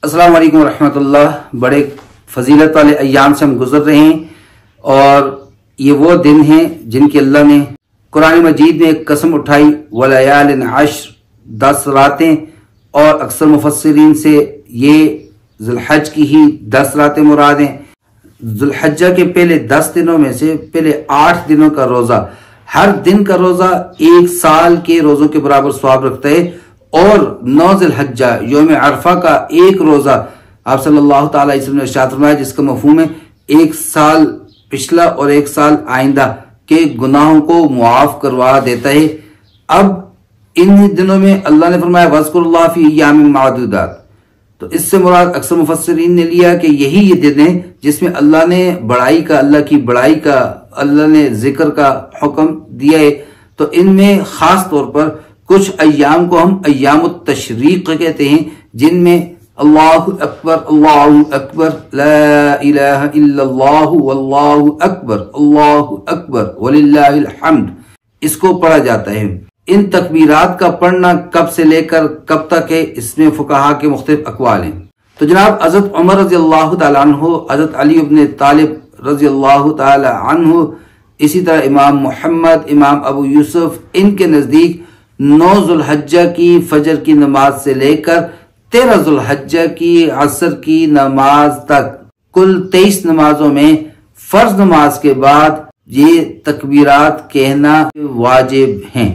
अस्सलाम वालेकुम रहमतुल्लाह। बड़े फजीलत वाले अय्याम से हम गुजर रहे हैं और ये वो दिन हैं जिनकी अल्लाह ने कुरान मजीद में एक कसम उठाई, वलयालिन अश्र, 10 रातें, और अक्सर मुफस्सिरीन से ये ज़ुल्हज्ज की ही 10 रातें मुराद हैं। ज़ुल्हज्जा के पहले 10 दिनों में से पहले 8 दिनों का रोजा, हर दिन का रोजा 1 साल के रोजों के बराबर सवाब रखता है। और 9 ज़ुल्हज्जा यौम अरफा का एक रोजा आप सल्लल्लाहु ताला अलैहि वसल्लम ने इरशाद फरमाया, जिसका मफ़हूम है 1 साल पिछला और 1 साल आइंदा के गुनाहों को मुआफ करवा देता है। अब इन दिनों में अल्लाह ने फरमाया वज़्कुरुल्लाह फी अय्यामिन मादूदात, तो इससे मुराद अक्सर मुफस्सिरीन ने लिया कि यही ये दिन है जिसमें अल्लाह ने बड़ाई का, अल्लाह की बड़ाई का, अल्लाह ने जिक्र का हुक्म दिया है। तो इनमें खास तौर पर कुछ अय्याम को हम अय्यामुत तशरीक कहते हैं, जिनमें अल्लाहु अकबर, ला इलाहा इल्लल्लाहु वल्लाहु अकबर वलिल्लाहिल हम्द, इसको पढ़ा जाता है। इन तकबीरात का पढ़ना कब से लेकर कब तक है, इसमें फुकाहा के मुख्तलिफ अक़वाल हैं। तो जनाब हज़रत उमर रज़ी अल्लाह तआला अन्हु, हज़रत अली इब्न तालिब रज़ी अल्लाह तआला अन्हु, इसी तरह इमाम मोहम्मद, इमाम अबू यूसुफ, इनके नजदीक 9 ज़ुल्हज्जा की फजर की नमाज से लेकर 13 ज़ुल्हज्जा की असर की नमाज तक कुल 23 नमाजों में फर्ज नमाज के बाद ये तकबीरात कहना वाजिब हैं।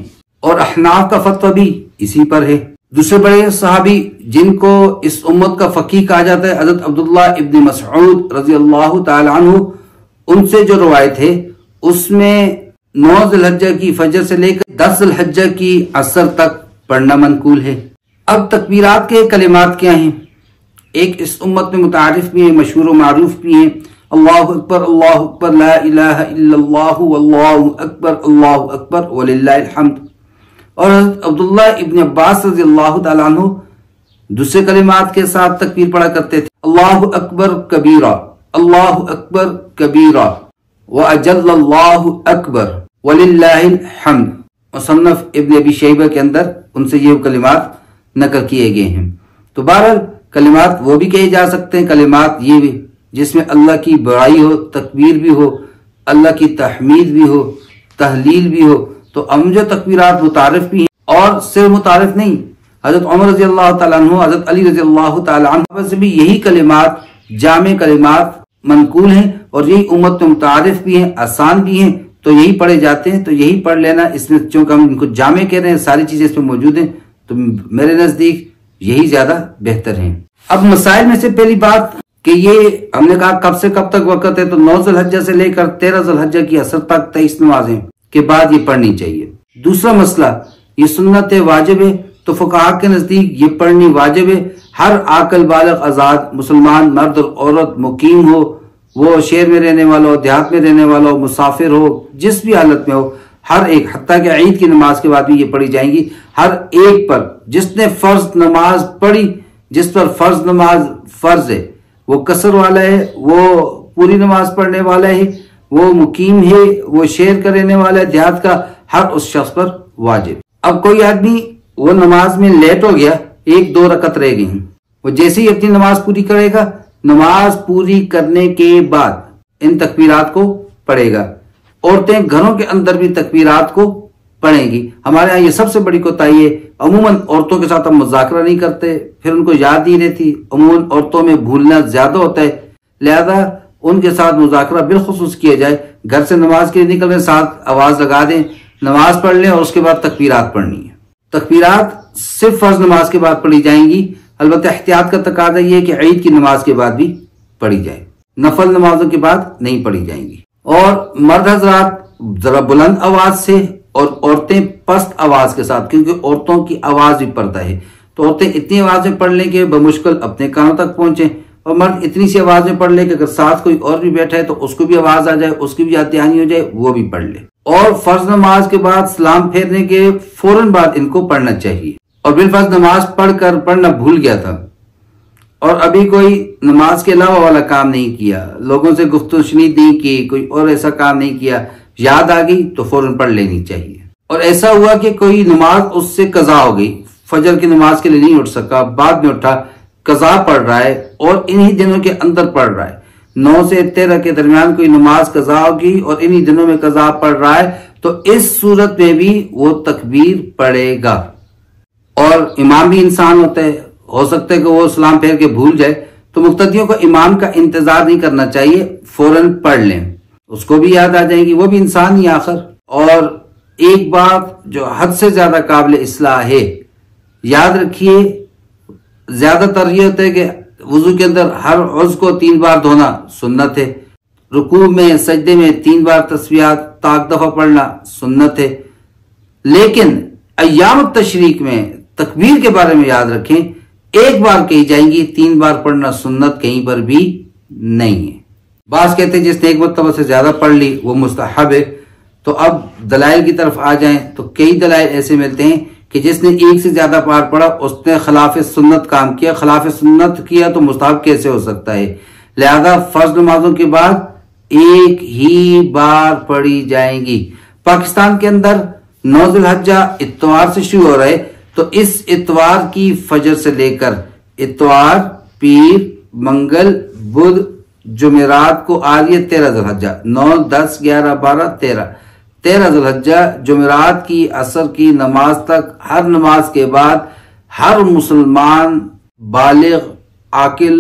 और अहनाफ का फतवा भी इसी पर है। दूसरे बड़े सहाबी जिनको इस उम्मत का फकीह कहा जाता है, हज़रत अब्दुल्लाह इब्न मसऊद रज़ी अल्लाह तआला अन्हु, उनसे जो रवायत है उसमें 9 ज़ुल्हज्जा की फजर से लेकर 10 ज़ुल्हज्जा की असर तक पढ़ना मनकूल है। अब तकबीरात के कलिमात क्या हैं? एक इस उम्मत में मुतारिफ भी है, मशहूर व मारूफ भी है, अल्लाहु अकबर, ला इलाहा इल्लल्लाहु वल्लाहु अकबर वलिल्लाहिल हम्द। और अब्दुल्लाह इब्न अब्बास रज़ी अल्लाह तआला अन्हु दूसरे कलिमात के साथ तकबीर पढ़ा करते थे, अल्लाहु अकबर कबीरा व अजल्लल्लाहु अकबर वलिल्लाहिल हम्द। मुसन्नफ इब्न अबी शैबा के अंदर उनसे ये कलिमात नकल किए गए हैं। तो बहरहाल कलिमात वो भी कहे जा सकते हैं, कलिमात ये भी जिसमें अल्लाह की बड़ाई हो, तकबीर भी हो, अल्लाह की तहमीद भी हो, तहलील भी हो। तो हम जो तकबीरात मुतारिफ भी हैं और सिर्फ मुतारिफ नहीं, हजरत उमर रज़ी अल्लाह तआला अन्हु, हजरत अली रज़ी अल्लाह तआला अन्हु से भी यही कलिमात, जामे कलिमात मनकूल हैं और यही उम्मत में मुतारिफ भी हैं, आसान भी हैं, तो यही पढ़े जाते हैं। तो यही पढ़ लेना, इसमें चूंकि हम इनको जामे कह रहे हैं, सारी चीजें इसमें मौजूद हैं, तो मेरे नजदीक यही ज्यादा बेहतर है। अब मसाइल में से पहली बात कि ये हमने कहा कब से कब तक वक्त है, तो 9 ज़ुल्हज्जा से लेकर 13 ज़ुल्हज्जा की असर तक 23 नमाजें के बाद ये पढ़नी चाहिए। दूसरा मसला, ये सुन्नत वाजिब है, तो फुकाहा के नजदीक ये पढ़नी वाजिब है। हर आकल बालिग आजाद मुसलमान मर्द और औरत, मुकीम हो, वो शहर में रहने वाला हो, देहात में रहने वाला हो, मुसाफिर हो, जिस भी हालत में हो, हर एक, हत्ता कि ईद की नमाज के बाद भी ये पढ़ी जाएंगी। हर एक पर जिसने फर्ज नमाज पढ़ी, जिस पर फर्ज नमाज फर्ज है, वो कसर वाला है, वो पूरी नमाज पढ़ने वाला है, वो मुकीम है, वो शहर का रहने वाला है, देहात का, हर उस शख्स पर वाजिब। अब कोई आदमी वो नमाज में लेट हो गया, 1-2 रकत रह गई, वो जैसे ही अपनी नमाज पूरी करेगा, नमाज पूरी करने के बाद इन तकबीरात को पढ़ेगा। औरतें घरों के अंदर भी तकबीरात को पढ़ेंगी। हमारे यहाँ ये सबसे बड़ी कोताही है, अमूमन औरतों के साथ हम मुज़ाकरा नहीं करते, फिर उनको याद नहीं रहती, अमूमन औरतों में भूलना ज्यादा होता है, लिहाजा उनके साथ मुज़ाकरा बिलखुसूस किया जाए। घर से नमाज के लिए निकल रहे, साथ आवाज लगा दें, नमाज पढ़ लें और उसके बाद तकबीरात पढ़नी है। तकबीरात सिर्फ फर्ज नमाज के बाद पढ़ी जाएंगी। अलबत्ता एहतियात का तकाजा यह है कि ईद की नमाज के बाद भी पढ़ी जाए, नफल नमाजों के बाद नहीं पढ़ी जाएंगी। और मर्द हजरात जरा बुलंद आवाज से और औरतें पस्त आवाज के साथ, क्योंकि औरतों की आवाज भी पर्दा है, तो औरतें इतनी आवाज में पढ़ लें कि बमुश्किल अपने कानों तक पहुंचे, और मर्द इतनी सी आवाज में पढ़ ले कि अगर साथ कोई और भी बैठा है तो उसको भी आवाज आ जाए, उसकी भी दहानी हो जाए, वो भी पढ़ ले। और फर्ज नमाज के बाद सलाम फेरने के फौरन बाद इनको पढ़ना चाहिए। और बिलफर्ज नमाज पढ़कर पढ़ना भूल गया था और अभी कोई नमाज के अलावा वाला काम नहीं किया, लोगों से गुफ्तगू शुनीद नहीं की, कोई और ऐसा काम नहीं किया, याद आ गई तो फौरन पढ़ लेनी चाहिए। और ऐसा हुआ कि कोई नमाज उससे कज़ा हो गई, फजर की नमाज के लिए नहीं उठ सका, बाद में उठा, कज़ा पढ़ रहा है और इन्हीं दिनों के अंदर पढ़ रहा है, 9 से 13 के दरमियान कोई नमाज कज़ा होगी और इन्हीं दिनों में कज़ा पढ़ रहा है, तो इस सूरत में भी वो तकबीर पढ़ेगा। और इमाम भी इंसान होता है, हो सकता है कि वो सलाम फेर के भूल जाए, तो मुक्तदियों को इमाम का इंतजार नहीं करना चाहिए, फौरन पढ़ लें, उसको भी याद आ जाएगी, वो भी इंसान ही आखिर। और एक बात जो हद से ज्यादा काबिल इस्लाह है, याद रखिए, ज्यादातर ये होता है कि वुजू के अंदर हर उज़्व को 3 बार धोना सुन्नत है, रुकू में सजदे में 3 बार तस्बीहात ताक दफा पढ़ना सुन्नत है, लेकिन अय्याम तशरीक में तकबीर के बारे में याद रखें, 1 बार कही जाएंगी, 3 बार पढ़ना सुन्नत कहीं पर भी नहीं है। बास कहते हैं जिसने एक मरतबा से ज्यादा पढ़ ली वो मुस्तहब है। तो अब दलाइल की तरफ आ जाएं तो कई दलाइल ऐसे मिलते हैं कि जिसने एक से ज्यादा बार पढ़ा उसने खिलाफ सुन्नत काम किया, खिलाफ सुन्नत किया तो मुस्तहब कैसे हो सकता है। लिहाजा फर्ज नमाजों के बाद 1 ही बार पढ़ी जाएंगी। पाकिस्तान के अंदर 9 ज़िलहज्जा इतवार से शुरू हो रहे, तो इस इतवार की फजर से लेकर इतवार, पीर, मंगल, बुध, जुमेरात को आ रही है 13 ज़िलहज्जा, 9, 10, 11, 12, 13 ज़िलहज्जा जुमेरात की असर की नमाज तक, हर नमाज के बाद हर मुसलमान बालिग, आकिल,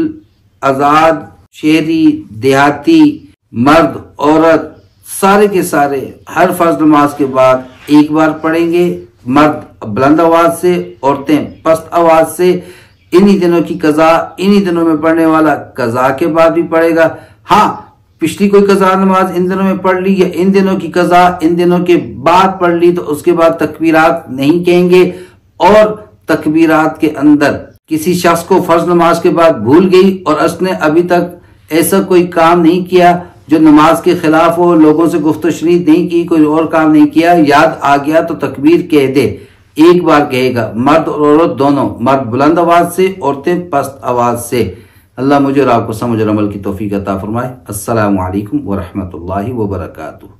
आजाद, शहरी, देहाती, मर्द, औरत, सारे के सारे हर फर्ज नमाज के बाद 1 बार पढ़ेंगे। मर्द बुलंद आवाज से, औरतें पस्त आवाज से। इन्हीं दिनों की कज़ा, इन्हीं दिनों में पढ़ने वाला कज़ा के बाद भी पढ़ेगा। हाँ, पिछली कोई कज़ा नमाज इन दिनों में पढ़ ली या इन दिनों की कज़ा इन दिनों के बाद पढ़ ली तो उसके बाद तकबीरात नहीं कहेंगे। और तकबीरात के अंदर किसी शख्स को फर्ज नमाज के बाद भूल गई और उसने अभी तक ऐसा कोई काम नहीं किया जो नमाज के खिलाफ हो, लोगों से गुफ्तगू शनीद नहीं की, कोई और काम नहीं किया, याद आ गया तो तकबीर कह दे, 1 बार कहेगा। मर्द और औरत दोनों, मर्द बुलंद आवाज से, औरतें पस्त आवाज से। अल्लाह मुझे और आपको समझ और अमल की तौफीक अता फरमाए। अस्सलामु अलैकुम व रहमतुल्लाहि व बरकातुहू।